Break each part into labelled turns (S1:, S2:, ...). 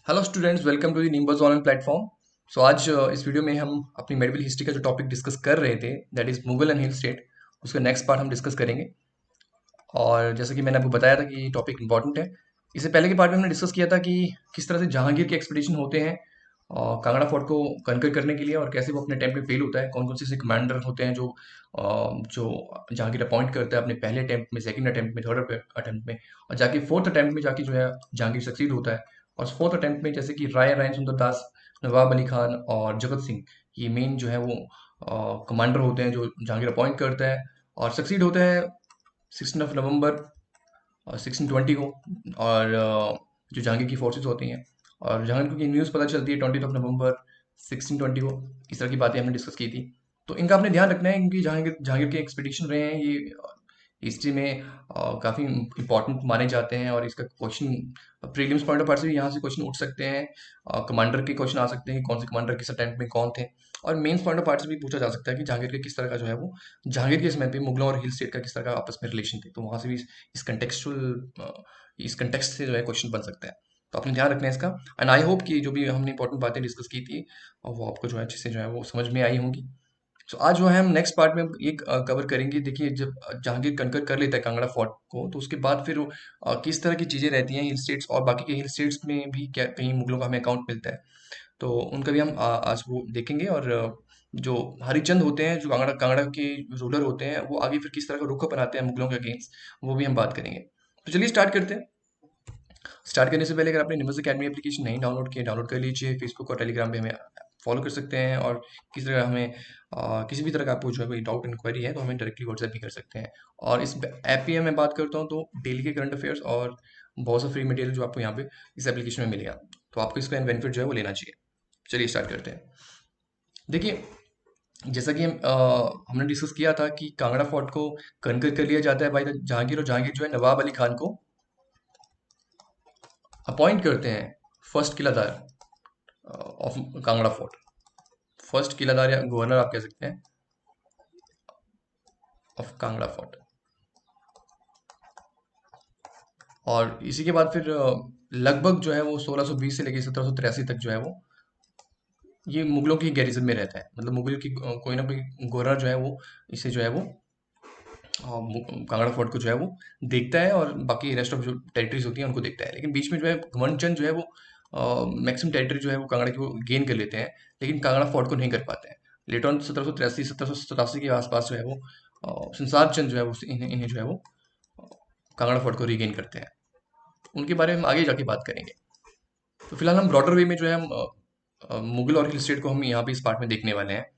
S1: Hello students, welcome to the Nimbus online platform. So आज इस video में हम अपनी मेडिवल हिस्ट्री का जो टॉपिक डिस्कस कर रहे थे, that is Mughal and hill state, उसका नेक्स्ट पार्ट हम डिस्कस करेंगे। और जैसे कि मैंने आपको बताया था कि ये टॉपिक इंपॉर्टेंट है। इससे पहले के पार्ट में हमने डिस्कस किया था कि किस तरह से जहांगीर के एक्सपीडिशन होते हैं कांगड़ा फोर्ट को कनकर करने के लिए, और कैसे वो अपने अटेम्प्ट में फेल होता है। कौन कौन से कमांडर होते हैं जो जहांगीर अपॉइंट करता है अपने पहले अटेम्प्ट में, सेकंड अटेम्प्ट में, थर्ड अटेम्प्ट में, और जाके फोर्थ अटेम्प्ट में जाके जो है जहांगीर सक्सीड होता है। और फोर्थ अटेम्प्ट में जैसे कि राय सुंदर दास, नवाब अली खान और जगत सिंह, ये मेन जो है वो कमांडर होते हैं जो जहांगीर अपॉइंट करता है, और सक्सीड होता है 16 नवंबर 1620 को। और जो जहांगीर की फोर्सेस होती हैं, और जहांगीर को की न्यूज़ पता चलती है 20 नवंबर 1620 को। इस तरह की बातें हमने डिस्कस की थी। तो इनका आपने ध्यान रखना है, क्योंकि जहांगीर जहांगीर के एक्सपीडिशन रहे हैं ये हिस्ट्री में काफ़ी इंपॉर्टेंट माने जाते हैं। और इसका question prelims point of view से भी यहाँ से क्वेश्चन उठ सकते हैं। कमांडर के क्वेश्चन आ सकते हैं कि कौन से कमांडर किस अटेम्प्ट में कौन थे। और मेंस पॉइंट ऑफ व्यू से भी पूछा जा सकता है कि जहांगीर के किस तरह का जो है वो जहांगीर के समय पे मुगलों और हिल स्टेट का किस तरह का आपस में रिलेशन थे। तो वहाँ से भी इस कंटेक्स्ट से जो है क्वेश्चन बन सकता है। तो आपने ध्यान रखना है इसका। एंड आई होप कि जो भी हमने इंपॉर्टेंट बातें डिस्कस की थी वो आपको जो है अच्छे से जो है वो समझ में आई होंगी। सो आज जो है हम नेक्स्ट पार्ट में एक कवर करेंगे। देखिए, जब जहांगीर कनकर कर लेता है कांगड़ा फोर्ट को, तो उसके बाद फिर किस तरह की चीज़ें रहती हैं हिल स्टेट्स, और बाकी के हिल स्टेट्स में भी क्या कहीं मुगलों का हमें अकाउंट मिलता है, तो उनका भी हम आज वो देखेंगे। और जो हरिचंद होते हैं, जो कांगड़ा कांगड़ा के रूलर होते हैं, वो आगे फिर किस तरह का रुख अपनाते हैं मुगलों के अगेंस्ट, वो भी हम बात करेंगे। तो चलिए स्टार्ट करते हैं। स्टार्ट करने से पहले अगर आपने निम्बस अकेडमी एप्लीकेशन नहीं डाउनलोड किया, डाउनलोड कर लीजिए। फेसबुक और टेलीग्राम पे हमें फॉलो कर सकते हैं। और किसी तरह हमें किसी भी तरह का आपको जो है कोई डाउट इंक्वायरी है तो हमें डायरेक्टली व्हाट्सएप भी कर सकते हैं। और इस ऐप पे मैं बात करता हूँ तो डेली के करंट अफेयर्स और बहुत सा फ्री मटेरियल जो आपको यहाँ पे इस एप्लीकेशन में मिलेगा, तो आपको इसका बेनिफिट जो है वो लेना चाहिए। चलिए स्टार्ट करते हैं। देखिए, जैसा कि हमने डिस्कस किया था कि कांगड़ा फोर्ट को कनकर कर लिया जाता है भाई जहांगीर, और जहांगीर जो है नवाब अली खान को अपॉइंट करते हैं फर्स्ट किलादार ऑफ कांगड़ा फोर्ट। फर्स्ट किलादार या गवर्नर आप कह सकते हैं ऑफ कांगड़ा फोर्ट। और इसी के बाद फिर लगभग जो है वो 1620 से लेकर 1783 तक जो है वो ये मुगलों की गैरिजन में रहता है। मतलब मुगल की कोई ना कोई गवर्नर जो है वो इसे जो है वो कांगड़ा फोर्ट को जो है वो देखता है, और बाकी रेस्ट ऑफ जो टेरिटरीज होती हैं उनको देखता है। लेकिन बीच में जो है घुमंड चंद जो है वो मैक्सिमम टेरिटरी जो है वो कांगड़ा की वो गेन कर लेते हैं, लेकिन कांगड़ा फोर्ट को नहीं कर पाते हैं। लेटर ऑन 1783 के आसपास जो है वो संसार चंद जो है वो इन्हें जो है वो कांगड़ा फोर्ट को रीगेन करते हैं। उनके बारे में हम आगे जाके बात करेंगे। तो फिलहाल हम ब्रॉडर वे में जो है हम मुगल और हिल स्टेट को हम यहाँ पे इस पार्ट में देखने वाले हैं।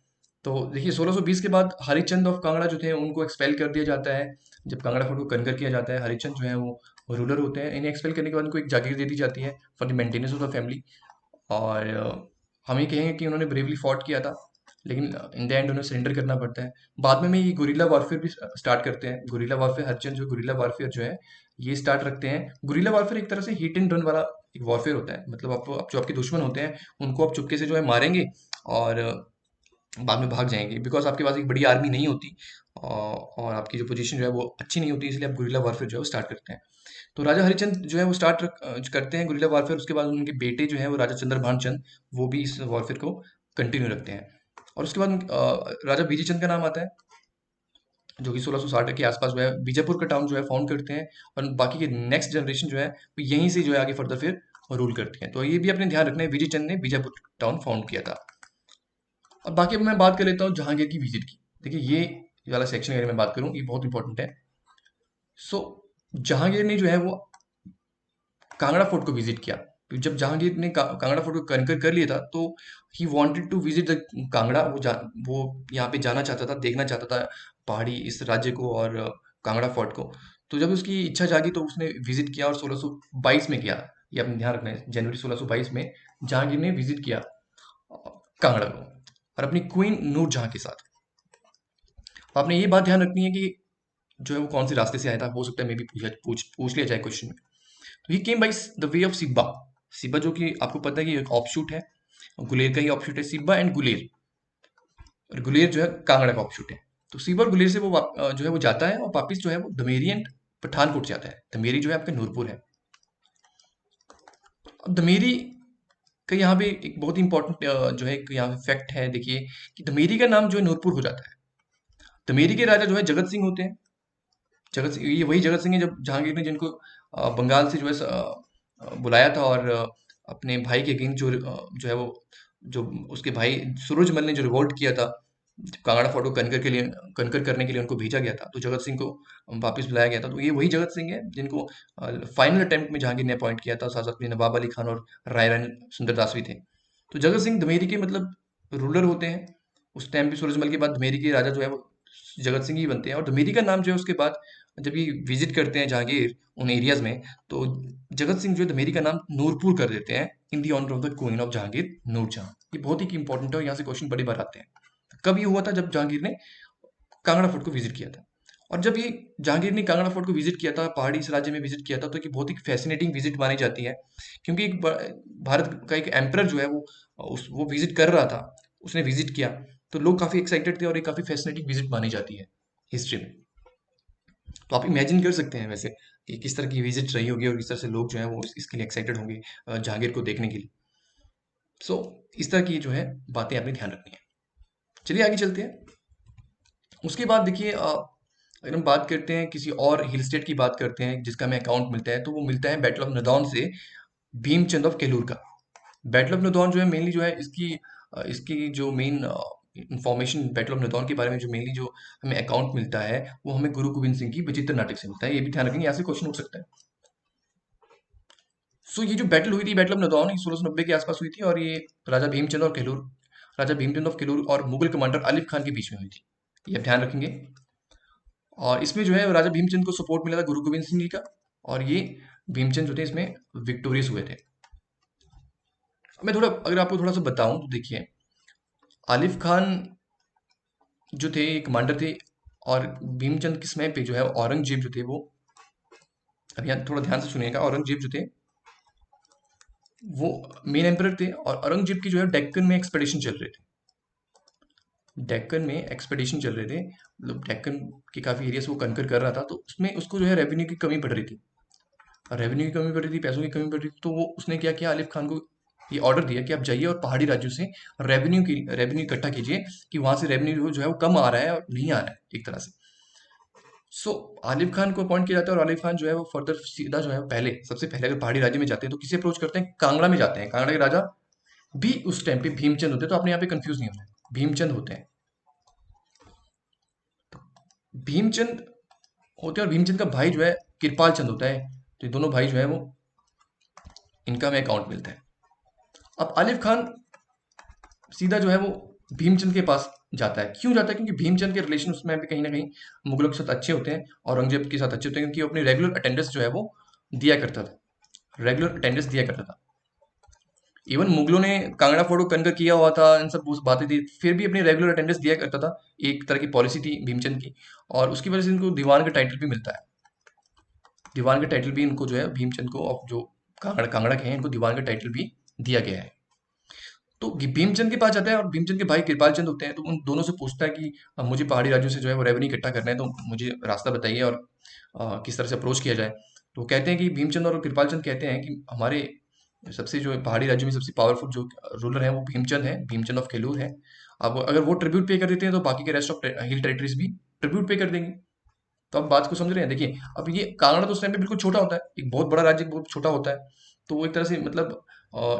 S1: तो देखिए, 1620 के बाद हरिचंद ऑफ कांगड़ा जो थे उनको एक्सपेल कर दिया जाता है। जब कांगड़ा फोर्ट को कनकर किया जाता है, हरिचंद जो है वो रूलर होते हैं। इन्हें एक्सपेल करने के बाद उनको एक जागीर दे दी जाती है for the maintenance of the family. और हम ये कहेंगे कि उन्होंने ब्रेवली फॉट किया था, लेकिन इन द एंड उन्हें सरेंडर करना पड़ता है। बाद में ये गुरिल्ला वॉरफेयर भी स्टार्ट करते हैं। गुरिल्ला वॉरफेयर, हरिचंद जो गुरिल्ला वॉरफेयर जो है ये स्टार्ट रखते हैं। गुरिल्ला वॉरफेयर एक तरह से हिट एंड रन वाला एक वॉरफेयर होता है। मतलब आप जो आपके दुश्मन होते हैं उनको आप चुपके से जो है मारेंगे, और बाद में भाग जाएंगे, बिकॉज आपके पास एक बड़ी आर्मी नहीं होती, और आपकी जो पोजीशन जो है वो अच्छी नहीं होती, इसलिए आप गुरिल्ला वॉरफेयर जो है वो स्टार्ट करते हैं। तो राजा हरिचंद जो है वो करते हैं गुरिल्ला वॉरफेयर। उसके बाद उनके बेटे जो है वो राजा चंद्रभान चंद, वो भी इस वॉरफेयर को कंटिन्यू रखते हैं। और उसके बाद राजा बीजी चंद का नाम आता है, जो कि 1660 के आसपास जो है बीजापुर का टाउन जो है फाउंड करते हैं। और बाकी के नेक्स्ट जनरेशन जो है वो यहीं से जो है आगे फर्दर फिर रूल करती है। तो ये भी अपने ध्यान रखना है, विजय चंद ने बीजापुर टाउन फाउंड किया था। और बाकी अब मैं बात कर लेता हूँ जहांगीर की विजिट की। देखिए, ये वाला सेक्शन अगर मैं बात करूँ ये बहुत इंपॉर्टेंट है। सो जहांगीर ने जो है वो कांगड़ा फोर्ट को विजिट किया। तो जब जहांगीर ने कांगड़ा फोर्ट को कनकर कर लिया था, तो he wanted to visit the Kangra. वो यहाँ पे जाना चाहता था, देखना चाहता था पहाड़ी इस राज्य को और कांगड़ा फोर्ट को। तो जब उसकी इच्छा जागी तो उसने विजिट किया, और 1622 में किया। ये अपने ध्यान रखना है, जनवरी 1622 में जहांगीर ने विजिट किया कांगड़ा को, और अपनी क्वीन नूर जहां के साथ। तो आपने ये बात ध्यान रखनी है कि जो है वो कौन से रास्ते से आया था। हो सकता है मे भी पूछ लिया जाए क्वेश्चन में। तो ही केम बाई द वे ऑफ सिब्बा। सिब्बा जो कि आपको पता है कि एक ऑफशूट है, गुलेर का ही ऑफशूट है सिब्बा एंड गुलेर। और गुलेर जो है कांगड़ा का ऑफशूट है। तो सिब्बा और गुलेर से वो जो है वो जाता है, और वापिस जो है वो दमेरी एंड पठानकोट जाता है। दमेरी जो है आपका नूरपुर है। अब दमेरी कि यहाँ पे एक बहुत ही इंपॉर्टेंट जो है एक यहाँ पे फैक्ट है, देखिए कि धमेरी का नाम जो है नूरपुर हो जाता है। धमेरी के राजा जो है जगत सिंह होते हैं। जगत सिंह, ये वही जगत सिंह है जब जहांगीर ने जिनको बंगाल से जो है बुलाया था, और अपने भाई के अगेंस्ट जो है वो जो उसके भाई सूरजमल ने जो रिवोल्ट किया था, कांगड़ा फोर्ट को कनकर करने के लिए उनको भेजा गया था, तो जगत सिंह को वापस बुलाया गया था। तो ये वही जगत सिंह है जिनको फाइनल अटेम्प्ट में जहांगीर ने अपॉइंट किया था, साथ साथ में नवाब अली खान और राय रानी सुंदरदास भी थे। तो जगत सिंह धमेरी के मतलब रूलर होते हैं। उस टाइम पे सूरजमल के बाद धमेरी के राजा जो है वो जगत सिंह ही बनते हैं, और धमेरी का नाम जो है उसके बाद जब ये विजिट करते हैं जहांगीर उन एरियाज में, तो जगत सिंह जो है धमेरी का नाम नूरपुर कर देते हैं, in the honour of the queen of Jahangir, Nurjahan. ये बहुत ही इंपॉर्टेंट है और यहाँ से क्वेश्चन बड़ी बार आते हैं। कब ये हुआ था? जब जहांगीर ने कांगड़ा फोर्ट को विजिट किया था। और जब ये जहांगीर ने कांगड़ा फोर्ट को विजिट किया था, पहाड़ी इस राज्य में विजिट किया था, तो ये बहुत ही फैसिनेटिंग विजिट मानी जाती है, क्योंकि भारत का एक एम्परर जो है वो विजिट कर रहा था, उसने विजिट किया, तो लोग काफी एक्साइटेड थे और ये काफी फैसिनेटिंग विजिट मानी जाती है हिस्ट्री में। तो आप इमेजिन कर सकते हैं वैसे कि किस तरह की विजिट रही होगी और किस तरह से लोग जो है वो इसके लिए एक्साइटेड होंगे जहांगीर को देखने के लिए। सो इस तरह की जो है बातें आपने ध्यान रखनी है। चलिए आगे चलते हैं। उसके बाद देखिए अगर हम बात करते हैं किसी और हिल स्टेट की बात करते हैं जिसका हमें अकाउंट मिलता है, तो वो मिलता है बैटल ऑफ नदौन से भीमचंद ऑफ केलूर का। बैटल ऑफ नदौन जो है मेनली जो है इसकी जो main information battle of Nadaun के बारे में जो मेनली जो हमें अकाउंट मिलता है, वो हमें गुरु गोविंद सिंह की विचित्र नाटक से मिलता है। ये भी ध्यान रखेंगे, यहाँ से क्वेश्चन उठ सकता है। सो ये जो बैटल हुई थी, बैटल ऑफ नदौन, ये 1690 के आसपास हुई थी, और ये राजा भीमचंद ऑफ केलूर और मुगल कमांडर आलिफ खान के बीच में हुई थी। ये आप ध्यान रखेंगे। और इसमें जो है राजा भीमचंद को सपोर्ट मिला था गुरु गोविंद सिंह जी का, और ये भीमचंद जो थे इसमें विक्टोरियस हुए थे। मैं थोड़ा अगर आपको थोड़ा सा बताऊं तो देखिए, आलिफ खान जो थे कमांडर थे, और भीमचंद के समय पे जो है औरंगजेब जो थे वो, अब यहाँ थोड़ा ध्यान से सुनिएगा, औरंगजेब जो थे वो मेन एम्परर थे, और औरंगजेब की जो है डेक्कन में एक्सपेडिशन चल रहे थे। डेक्कन में एक्सपेडिशन चल रहे थे, मतलब डेक्कन के काफी एरियाज वो कनकर कर रहा था, तो उसमें उसको जो है रेवेन्यू की कमी पड़ रही थी, और रेवेन्यू की कमी पड़ रही थी, पैसों की कमी पड़ रही थी, तो वो उसने क्या किया, आलिफ खान को ये ऑर्डर दिया कि आप जाइए और पहाड़ी राज्यों से रेवेन्यू इकट्ठा कीजिए, कि वहां से रेवेन्यू जो है वो कम आ रहा है और नहीं आ रहा है एक तरह से। सो आलिफ खान को अपॉइंट किया जाता है, और आलिफ खान जो है वो फर्दर सीधा जो है पहले सबसे पहले अगर पहाड़ी राज्य में जाते हैं तो किसे अप्रोच करते हैं? कांगड़ा में जाते हैं। कांगड़ा के राजा भी उस टाइम पे भीमचंद होते हैं, तो आपने यहाँ पे कंफ्यूज नहीं होना है, भीमचंद होते हैं। भीमचंद होते हैं, और भीमचंद का भाई जो है कृपाल चंद होता है। तो ये दोनों भाई जो है वो, इनका हमें अकाउंट मिलता है। अब आलिफ खान सीधा जो है वो भीमचंद के पास जाता है। क्यों जाता है? क्योंकि भीमचंद के रिलेशन उसमें भी कहीं ना कहीं मुगलों के साथ अच्छे होते हैं, औरंगजेब के साथ अच्छे होते हैं, क्योंकि वो अपनी रेगुलर अटेंडेंस जो है वो दिया करता था, रेगुलर अटेंडेंस दिया करता था। इवन मुगलों ने कांगड़ा फोर्ट को कनकर किया हुआ था, इन सब बातें थी, फिर भी अपनी रेगुलर अटेंडेंस दिया करता था। एक तरह की पॉलिसी थी भीमचंद की, और उसकी वजह से इनको दीवान का टाइटल भी मिलता है। दीवान का टाइटल भी इनको जो है भीमचंद को, और जो कांगड़ा कांगड़ा के हैं, इनको दीवान का टाइटल भी दिया गया है। तो भीमचंद के पास जाता है, और भीमचंद के भाई कृपाल चंद होते हैं, तो उन दोनों से पूछता है कि मुझे पहाड़ी राज्यों से जो है वो रेवेन्यू इकट्ठा करना है, तो मुझे रास्ता बताइए और किस तरह से अप्रोच किया जाए। तो वो कहते हैं कि भीमचंद और कृपाल चंद कहते हैं कि हमारे सबसे जो है पहाड़ी राज्यों में सबसे पावरफुल जो रूलर है वो भीमचंद है, भीमचंद ऑफ केलूर है। अब अगर वो ट्रिब्यूट पे कर देते हैं तो बाकी के रेस्ट ऑफ हिल टेरिटरीज भी ट्रिब्यूट पे कर देंगे। तो आप बात को समझ रहे हैं? देखिए, अब ये कांगड़ा तो उस टाइम पे बिल्कुल छोटा होता है, एक बहुत बड़ा राज्य बहुत छोटा होता है, तो वो एक तरह से मतलब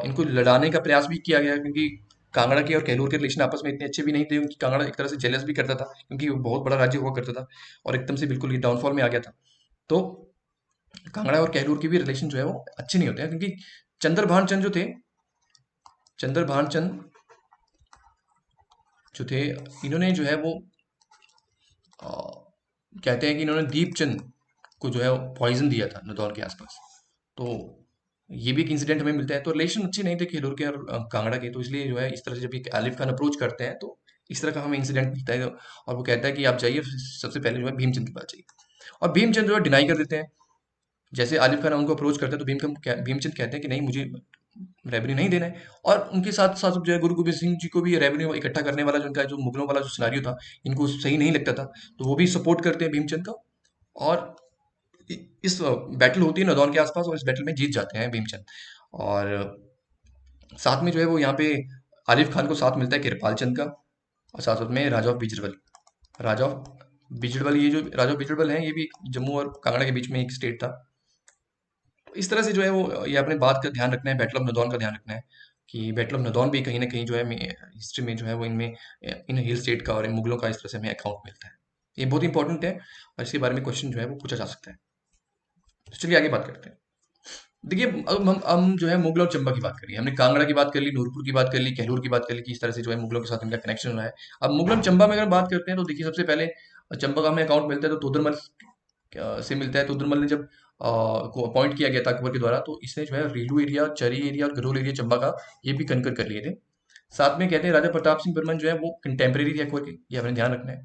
S1: इनको लड़ाने का प्रयास भी किया गया, क्योंकि कांगड़ा के और कैलूर के रिलेशन आपस में इतने अच्छे भी नहीं थे, क्योंकि कांगड़ा एक तरह से जेलस भी करता था, क्योंकि वो बहुत बड़ा राज्य हुआ करता था, और एकदम से बिल्कुल ये डाउनफॉल में आ गया था। तो कांगड़ा और कैलूर के भी रिलेशन जो है वो अच्छे नहीं होते हैं, क्योंकि चंद्रभान चंद जो थे, चंद्रभान चंद जो थे, इन्होंने जो है वो अ, कहते हैं कि इन्होंने दीपचंद को जो है पॉइजन दिया था नदौल के आसपास। तो ये भी एक इंसिडेंट हमें मिलता है। तो रिलेशन अच्छे नहीं थे केलोर के और कांगड़ा के, तो इसलिए जो है इस तरह से जब ये आलिफ खान अप्रोच करते हैं तो इस तरह का हमें इंसिडेंट मिलता है, और वो कहता है कि आप जाइए सबसे पहले जो है भीमचंद के पास जाइए, और भीमचंद जो है डिनाई कर देते हैं। जैसे आलिफ खान उनको अप्रोच करते हैं, तो भीमचंद कहते हैं कि नहीं, मुझे रेवेन्यू नहीं देना है। और उनके साथ साथ जो है गुरु गोबिंद सिंह जी को भी रेवेन्यू इकट्ठा करने वाला जो उनका जो मुगलों वाला जो सिनारियो था, इनको सही नहीं लगता था, तो वो भी सपोर्ट करते हैं भीमचंद का। और इस बैटल होती है नदौन के आसपास, और इस बैटल में जीत जाते हैं भीमचंद। और साथ में जो है वो यहाँ पे आरिफ खान को साथ मिलता है कृपाल चंद का, और साथ साथ में राजा ऑफ बिजरबल। राजा ऑफ बिजरबल, ये जो राजा ऑफ बिजरबल है, ये भी जम्मू और कांगड़ा के बीच में एक स्टेट था। इस तरह से जो है वो ये अपने बात का ध्यान रखना है, बैटल ऑफ नदौन का ध्यान रखना है कि बैटल ऑफ नदौन भी कहीं ना कहीं जो है हिस्ट्री में जो है वो इनमें इन हिल स्टेट का और इन मुगलों का इस तरह से हमें अकाउंट मिलता है। ये बहुत इंपॉर्टेंट है और इसके बारे में क्वेश्चन जो है वो पूछा जा सकता है। तो चलिए आगे बात करते हैं। देखिए, अब हम जो है मुगल और चंबा की बात करिए। हमने कांगड़ा की बात कर ली, नूरपुर की बात कर ली, कहलूर की बात कर ली कि इस तरह से जो है मुगलों के साथ इनका कनेक्शन रहा है। अब मुगल और चंबा में अगर बात करते हैं तो देखिए, सबसे पहले चंबा का हमें अकाउंट मिलता है तो तोदरमल से मिलता है। तोदरमल ने जब को अपॉइंट किया गया था अकबर के द्वारा, तो इसने जो है रेलू एरिया, चरी एरिया और गरोल एरिया चंबा का, ये भी कनकर कर लिए थे। साथ में कहते हैं राजा प्रताप सिंह बर्मन जो है वो कंटेम्प्रेरी थे अकबर के, ये हमें ध्यान रखना है,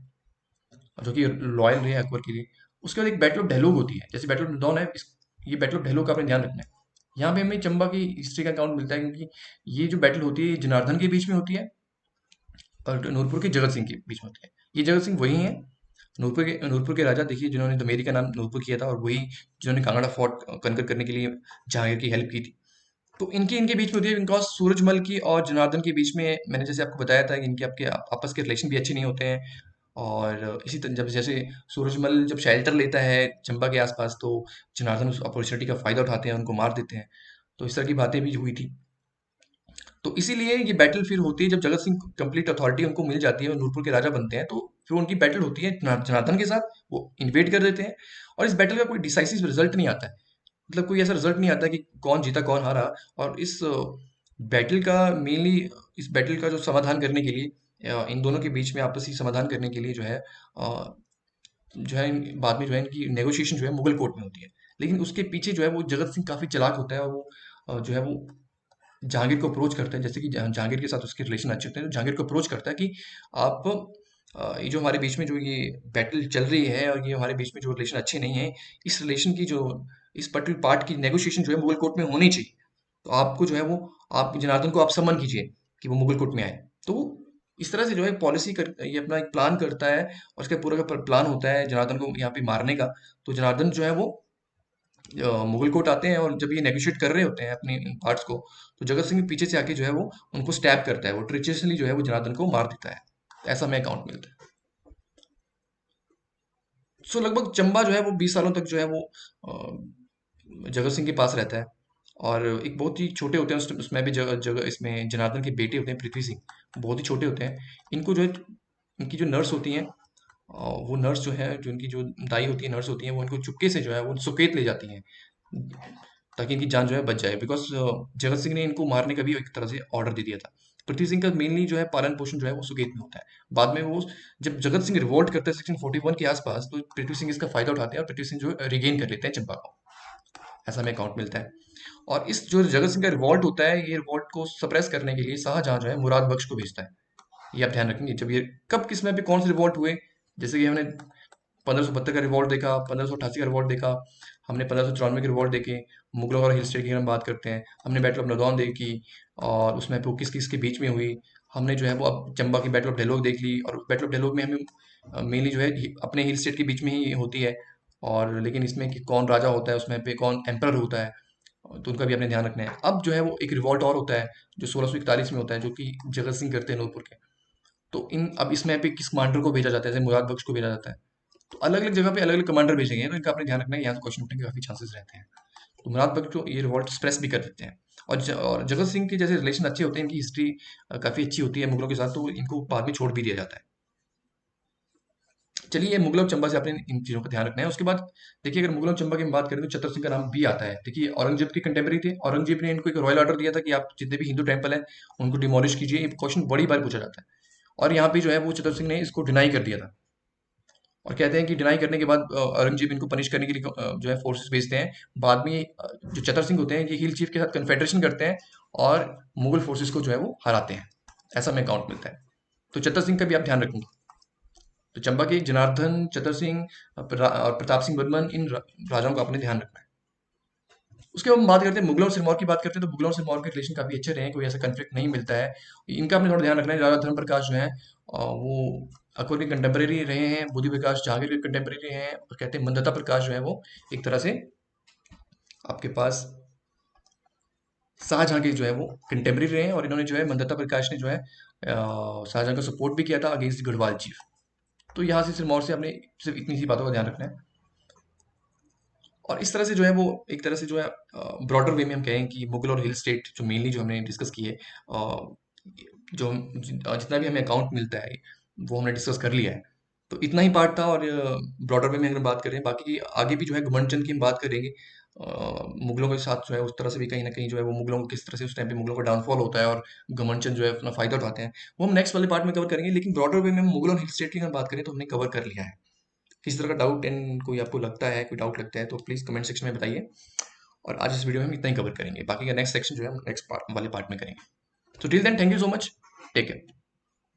S1: जो कि लॉयल रहे अकबर के लिए। उसके बाद एक बैटल ऑफ ढैलोग होती है, जैसे बैटल ऑफ नदौन है, ये बैटल ऑफ ढैलोग का आपने ध्यान रखना है। यहाँ पे हमें चंबा की हिस्ट्री का अकाउंट मिलता है, क्योंकि ये जो बैटल होती है ये जनार्दन के बीच में होती है और नूरपुर के जगत सिंह के बीच में होती है। ये जगत सिंह वही हैं, नूरपुर के राजा देखिए, जिन्होंने दमेरी का नाम नूरपुर किया था, और वही जिन्होंने कांगड़ा फोर्ट कनकर करने के लिए जहांगीर की हेल्प की थी। तो इनकी इनके बीच में होती है, बिकॉज सूरजमल की और जनार्दन के बीच में, मैंने जैसे आपको बताया था कि इनके आपके आपस के रिलेशन भी अच्छे नहीं होते हैं। और इसी तरह जब जैसे सूरजमल जब शेल्टर लेता है चंबा के आसपास, तो जनार्दन उस अपॉर्चुनिटी का फायदा उठाते हैं, उनको मार देते हैं। तो इस तरह की बातें भी हुई थी। तो इसीलिए ये बैटल फिर होती है जब जगत सिंह कंप्लीट अथॉरिटी उनको मिल जाती है और नूरपुर के राजा बनते हैं, तो फिर उनकी बैटल होती है जनार्दन के साथ, वो इन्वेड कर देते हैं। और इस बैटल का कोई डिसाइसिव रिजल्ट नहीं आता है, मतलब कोई ऐसा रिजल्ट नहीं आता कि कौन जीता कौन हारा। और बैटल का मेनली इस बैटल का जो समाधान करने के लिए, इन दोनों के बीच में आपसी समाधान करने के लिए बाद में जो है इनकी नेगोशिएशन जो है मुगल कोर्ट में होती है। लेकिन उसके पीछे जो है वो जगत सिंह काफी चालाक होता है, और वो जो है वो जहांगीर को अप्रोच करता है, जैसे कि जहांगीर के साथ उसके रिलेशन अच्छे होते हैं, तो जहांगीर को अप्रोच करता है कि आप ये जो हमारे बीच में जो ये बैटल चल रही है और ये हमारे बीच में जो रिलेशन अच्छे नहीं है, इस रिलेशन की जो इस पर्टिकुलर पार्ट की नेगोशिएशन जो है मुगल कोर्ट में होनी चाहिए। तो आपको जो है वो आप जनार्दन को आप समन कीजिए कि वो मुगल कोर्ट में आए। तो वो इस तरह से जो है पॉलिसी कर ये अपना एक प्लान करता है, और उसका पूरा का प्लान होता है जनार्दन को यहाँ पे मारने का। तो जनार्दन जो है वो मुगल कोर्ट आते हैं, और जब ये नेगोशिएट कर रहे होते हैं अपनी पार्ट्स को, तो जगत सिंह पीछे से आके जो है वो उनको स्टैब करता है, वो ट्रिचरसली जो है वो जनार्दन को मार देता है। ऐसा हमें अकाउंट मिलता है। सो लगभग चंबा जो है वो 20 सालों तक जो है वो जगत सिंह के पास रहता है। और एक बहुत ही छोटे होते हैं उसमें भी जगह जगह इसमें जनार्दन के बेटे होते हैं पृथ्वी सिंह, बहुत ही छोटे होते हैं। इनको जो है इनकी जो नर्स होती हैं, वो नर्स जो है, जो इनकी जो दाई होती है, नर्स होती है, वो इनको चुपके से जो है वो सुकेत ले जाती हैं, ताकि इनकी जान जो है बच जाए। बिकॉज जगत सिंह ने इनको मारने का भी एक तरह से ऑर्डर दे दिया था। पृथ्वी सिंह का मेनली जो है पालन पोषण जो है वो सुकेत में होता है। बाद में वो जब जगत सिंह रिवोल्ट करता है सेक्शन 41 के आसपास, तो पृथ्वी सिंह इसका फायदा उठाते हैं और पृथ्वी सिंह जो रिगेन कर लेते हैं चंपा को। ऐसा हमें अकाउंट मिलता है। और इस जो जगत सिंह का रिवॉल्ट होता है, ये रिवॉल्ट को सप्रेस करने के लिए शाहजहां जो है मुराद बख्श को भेजता है। ये आप ध्यान रखेंगे, जब ये कब किस में पे कौन से रिवॉल्ट हुए। जैसे कि हमने 1572 का रिवॉल्ट देखा, 1588 का रिवॉल्ट देखा, हमने 1594 के रिवॉल्ट देखे। मुगलों और हिल स्टेट की हम बात करते हैं, हमने बैटल ऑफ नदौन देखी, और उसमें वो किस किस के बीच में हुई। हमने जो है वो अब चंबा की बैटल ऑफ ढेलोग देख ली, और बैटल ऑफ ढेलोग में हमें मेनली जो है अपने हिल स्टेट के बीच में ही होती है। और लेकिन इसमें कि कौन राजा होता है, उसमें पे कौन एम्परर होता है, तो उनका भी अपने ध्यान रखना है। अब जो है वो एक रिवॉल्ट और होता है जो 1641 में होता है, जो कि जगत सिंह करते हैं नूरपुर के। तो इन अब इसमें पे किस कमांडर को भेजा जाता है, जैसे मुराद बख्श को भेजा जाता है। तो अलग अलग जगह पे अलग अलग कमांडर भेजेंगे, तो इनका अपने ध्यान रखना है, यहाँ से क्वेश्चन उठने के काफी चांसेस रहते हैं। तो मुराद बख्श को ये रिवॉल्ट एक्सप्रेस भी कर देते हैं। और जगत सिंह के जैसे रिलेशन अच्छे होते हैं, इनकी हिस्ट्री काफी अच्छी होती है मुगलों के साथ, तो इनको बाद में छोड़ भी दिया जाता है। चलिए, मुगल और चंबा से आपने इन चीजों का ध्यान रखना है। उसके बाद देखिए, अगर मुगल और चंबा की हम बात करें तो चतर सिंह का नाम भी आता है। देखिए, औरंगजेब के कंटेम्पररी थे। औरंगजेब ने इनको एक रॉयल ऑर्डर दिया था कि आप जितने भी हिंदू टेम्पल हैं उनको डिमोलिश कीजिए। ये क्वेश्चन बड़ी बार पूछा जाता है, और यहाँ पे जो है वो चतर सिंह ने इसको डिनाई कर दिया था। और कहते हैं कि डिनाई करने के बाद औरंगजेब इनको पनिश करने के लिए जो है फोर्सेस भेजते हैं। बाद में जो चतर सिंह होते हैं, ये हिल चीफ के साथ कन्फेडरेशन करते हैं और मुगल फोर्सेस को जो है वो हराते हैं। ऐसा हमें अकाउंट मिलता है। तो चतर सिंह का भी आप ध्यान रखेंगे। तो चंबा के जनार्दन, चतर सिंह और प्रताप सिंह बर्मन, इन राजाओं का अपने ध्यान रखना है। उसके बाद हम बात करते हैं मुगलों और सिरमौर की बात करते हैं, तो मुगलों और सिरमौर के रिलेशन काफी अच्छे रहे हैं, कोई ऐसा कन्फ्लिक्ट नहीं मिलता है। इनका अपने थोड़ा ध्यान रखना है। राजा धर्मप्रकाश जो है वो अकबर के कंटेम्पररी रहे हैं, बुद्धि प्रकाश जहांगीर के कंटेम्पररी रहे हैं, और कहते हैं मंदता प्रकाश जो है वो एक तरह से आपके पास शाहजहाँ के जो है वो कंटेम्प्रेरी रहे हैं, और इन्होंने जो है मंदता प्रकाश ने जो है शाहजहाँ का सपोर्ट भी किया था अगेंस्ट गढ़वाल चीफ। तो यहाँ से सिरमौर से आपने सिर्फ इतनी सी बातों का ध्यान रखना है। और इस तरह से जो है वो एक तरह से जो है ब्रॉडर वे में हम कहें कि मुगल और हिल स्टेट जो मेनली जो हमने डिस्कस की है, जो जितना भी हमें अकाउंट मिलता है वो हमने डिस्कस कर लिया है। तो इतना ही पार्ट था, और ब्रॉडर वे में अगर बात करें बाकी आगे भी जो है घुमंड चंद की हम बात करेंगे। मुगलों के साथ जो है उस तरह से भी कहीं ना कहीं जो है वो मुगलों को किस तरह से उस टाइम पे मुगलों का डाउनफॉल होता है और घुमंड चंद जो है अपना फायदा उठाते हैं, वो हम नेक्स्ट वाले पार्ट में कवर करेंगे। लेकिन ब्रॉडर वे में हम मुगल और हिल स्टेट की अगर बात करें तो हमने कवर कर लिया है। किसी तरह का डाउट एंड कोई आपको लगता है, कोई डाउट लगता है तो प्लीज़ कमेंट सेक्शन में बताइए। और आज इस वीडियो में हम इतना ही कवर करेंगे, बाकी का नेक्स्ट सेक्शन जो है हम नेक्स्ट पार्ट वाले पार्ट में करेंगे। तो till then thank you so much, take care.